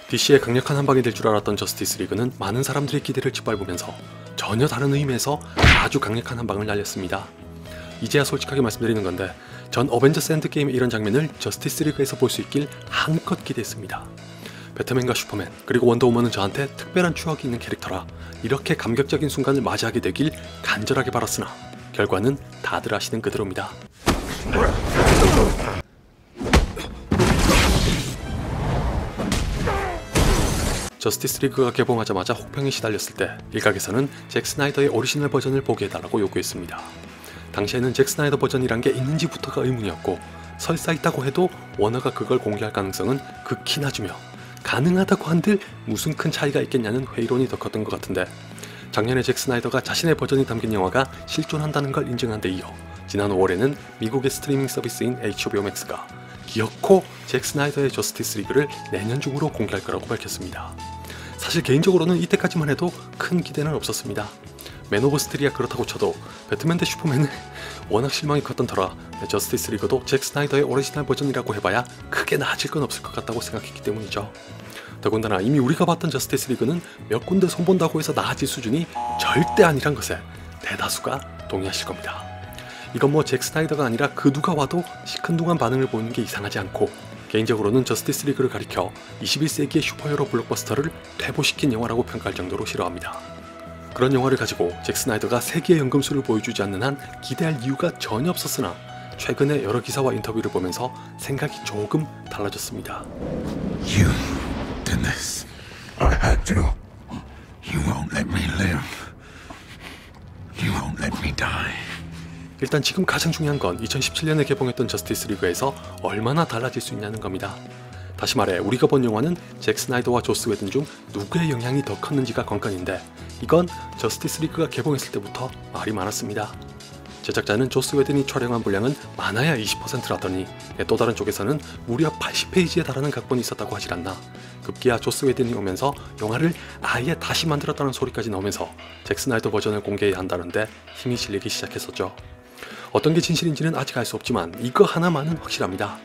DC의 강력한 한방이 될 줄 알았던 저스티스 리그는 많은 사람들의 기대를 짓밟으면서 전혀 다른 의미에서 아주 강력한 한방을 날렸습니다. 이제야 솔직하게 말씀드리는 건데 전 어벤져스 엔드게임의 이런 장면을 저스티스 리그에서 볼 수 있길 한껏 기대했습니다. 배트맨과 슈퍼맨 그리고 원더우먼은 저한테 특별한 추억이 있는 캐릭터라 이렇게 감격적인 순간을 맞이하게 되길 간절하게 바랐으나 결과는 다들 아시는 그대로입니다. 저스티스 리그가 개봉하자마자 혹평이 시달렸을 때 일각에서는 잭 스나이더의 오리지널 버전을 보게 해달라고 요구했습니다. 당시에는 잭 스나이더 버전이란 게 있는지부터가 의문이었고 설사 있다고 해도 워너가 그걸 공개할 가능성은 극히 낮으며 가능하다고 한들 무슨 큰 차이가 있겠냐는 회의론이 더 컸던 것 같은데 작년에 잭 스나이더가 자신의 버전이 담긴 영화가 실존한다는 걸 인증한 데 이어 지난 5월에는 미국의 스트리밍 서비스인 HBO Max가 기어코 잭 스나이더의 저스티스 리그를 내년 중으로 공개할 거라고 밝혔습니다. 사실 개인적으로는 이때까지만 해도 큰 기대는 없었습니다. 맨 오브 스틸이야 그렇다고 쳐도 배트맨 대 슈퍼맨은 워낙 실망이 컸던 터라 저스티스 리그도 잭 스나이더의 오리지널 버전이라고 해봐야 크게 나아질 건 없을 것 같다고 생각했기 때문이죠. 더군다나 이미 우리가 봤던 저스티스 리그는 몇 군데 손본다고 해서 나아질 수준이 절대 아니란 것에 대다수가 동의하실 겁니다. 이건 뭐 잭 스나이더가 아니라 그 누가 와도 시큰둥한 반응을 보이는 게 이상하지 않고 개인적으로는 저스티스 리그를 가리켜 21세기의 슈퍼히어로 블록버스터를 퇴보시킨 영화라고 평가할 정도로 싫어합니다. 그런 영화를 가지고 잭 스나이더가 세기의 연금술을 보여주지 않는 한 기대할 이유가 전혀 없었으나 최근에 여러 기사와 인터뷰를 보면서 생각이 조금 달라졌습니다. You did this. I had to. You won't let me live. You won't let me die. 일단 지금 가장 중요한 건 2017년에 개봉했던 저스티스 리그에서 얼마나 달라질 수 있냐는 겁니다. 다시 말해 우리가 본 영화는 잭 스나이더와 조스 웨든 중 누구의 영향이 더 컸는지가 관건인데 이건 저스티스 리그가 개봉했을 때부터 말이 많았습니다. 제작자는 조스 웨든이 촬영한 분량은 많아야 20%라더니 또 다른 쪽에서는 무려 80페이지에 달하는 각본이 있었다고 하질 않나. 급기야 조스 웨든이 오면서 영화를 아예 다시 만들었다는 소리까지 나오면서 잭 스나이더 버전을 공개해야 한다는데 힘이 실리기 시작했었죠. 어떤 게 진실인지는 아직 알 수 없지만 이거 하나만은 확실합니다.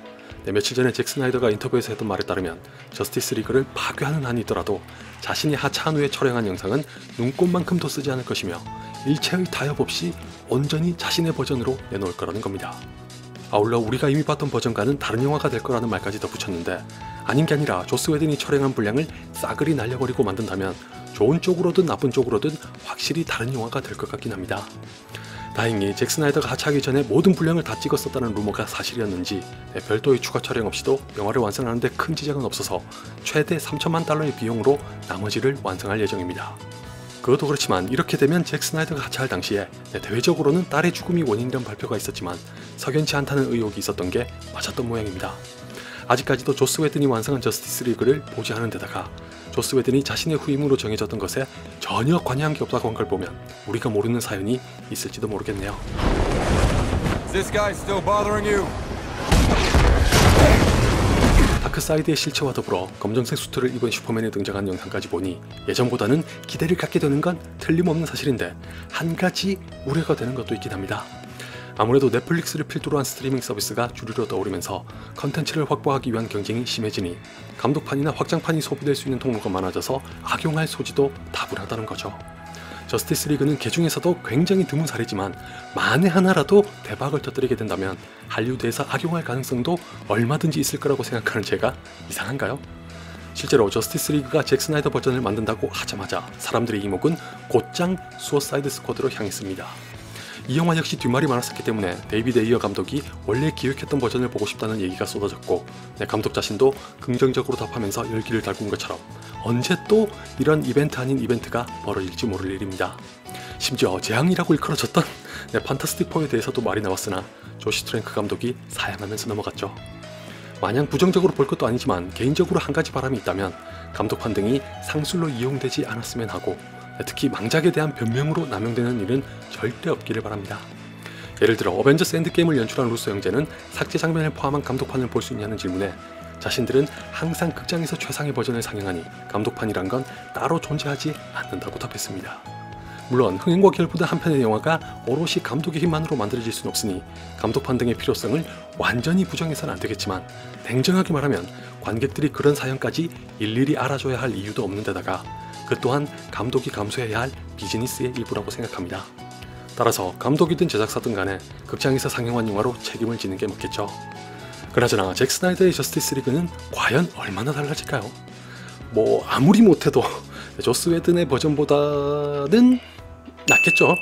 며칠 전에 잭 스나이더가 인터뷰에서 했던 말에 따르면 저스티스 리그를 파괴하는 한이 있더라도 자신이 하차한 후에 촬영한 영상은 눈꼽만큼도 쓰지 않을 것이며 일체의 타협 없이 온전히 자신의 버전으로 내놓을 거라는 겁니다. 아울러 우리가 이미 봤던 버전과는 다른 영화가 될 거라는 말까지 덧붙였는데 아닌 게 아니라 조스 웨든이 촬영한 분량을 싸그리 날려버리고 만든다면 좋은 쪽으로든 나쁜 쪽으로든 확실히 다른 영화가 될 것 같긴 합니다. 다행히 잭 스나이더가 하차하기 전에 모든 분량을 다 찍었었다는 루머가 사실이었는지 별도의 추가 촬영 없이도 영화를 완성하는 데 큰 지장은 없어서 최대 3천만 달러의 비용으로 나머지를 완성할 예정입니다. 그것도 그렇지만 이렇게 되면 잭 스나이더가 하차할 당시에 대외적으로는 딸의 죽음이 원인이란 발표가 있었지만 석연치 않다는 의혹이 있었던 게 맞았던 모양입니다. 아직까지도 조스 웨든이 완성한 저스티스 리그를 보지 않은 데다가 조스 웨든이 자신의 후임으로 정해졌던 것에 전혀 관여한 게 없다고 한 걸 보면 우리가 모르는 사연이 있을지도 모르겠네요. 다크사이드의 실체와 더불어 검정색 수트를 입은 슈퍼맨이 등장한 영상까지 보니 예전보다는 기대를 갖게 되는 건 틀림없는 사실인데 한 가지 우려가 되는 것도 있긴 합니다. 아무래도 넷플릭스를 필두로 한 스트리밍 서비스가 주류로 떠오르면서 컨텐츠를 확보하기 위한 경쟁이 심해지니 감독판이나 확장판이 소비될 수 있는 통로가 많아져서 악용할 소지도 다분하다는 거죠. 저스티스 리그는 개중에서도 굉장히 드문 사례지만 만에 하나라도 대박을 터뜨리게 된다면 할리우드에서 악용할 가능성도 얼마든지 있을 거라고 생각하는 제가 이상한가요? 실제로 저스티스 리그가 잭 스나이더 버전을 만든다고 하자마자 사람들의 이목은 곧장 수어사이드 스쿼드로 향했습니다. 이 영화 역시 뒷말이 많았었기 때문에 데이비드 에이어 감독이 원래 기획했던 버전을 보고 싶다는 얘기가 쏟아졌고 감독 자신도 긍정적으로 답하면서 열기를 달군 것처럼 언제 또 이런 이벤트 아닌 이벤트가 벌어질지 모를 일입니다. 심지어 재앙이라고 일컬어졌던 판타스틱 4에 대해서도 말이 나왔으나 조시 트랭크 감독이 사양하면서 넘어갔죠. 마냥 부정적으로 볼 것도 아니지만 개인적으로 한 가지 바람이 있다면 감독판 등이 상술로 이용되지 않았으면 하고 특히 망작에 대한 변명으로 남용되는 일은 절대 없기를 바랍니다. 예를 들어 어벤져스 엔드게임을 연출한 루소 형제는 삭제 장면을 포함한 감독판을 볼 수 있냐는 질문에 자신들은 항상 극장에서 최상의 버전을 상영하니 감독판이란 건 따로 존재하지 않는다고 답했습니다. 물론 흥행과 결부된 한 편의 영화가 오롯이 감독의 힘만으로 만들어질 수는 없으니 감독판 등의 필요성을 완전히 부정해서는 안 되겠지만 냉정하게 말하면 관객들이 그런 사연까지 일일이 알아줘야 할 이유도 없는 데다가 그 또한 감독이 감수해야 할 비즈니스의 일부라고 생각합니다. 따라서 감독이든 제작사든 간에 극장에서 상영한 영화로 책임을 지는 게 맞겠죠. 그나저나 잭 스나이더의 저스티스 리그는 과연 얼마나 달라질까요? 뭐 아무리 못해도 조스 웨든의 버전보다는 낫겠죠.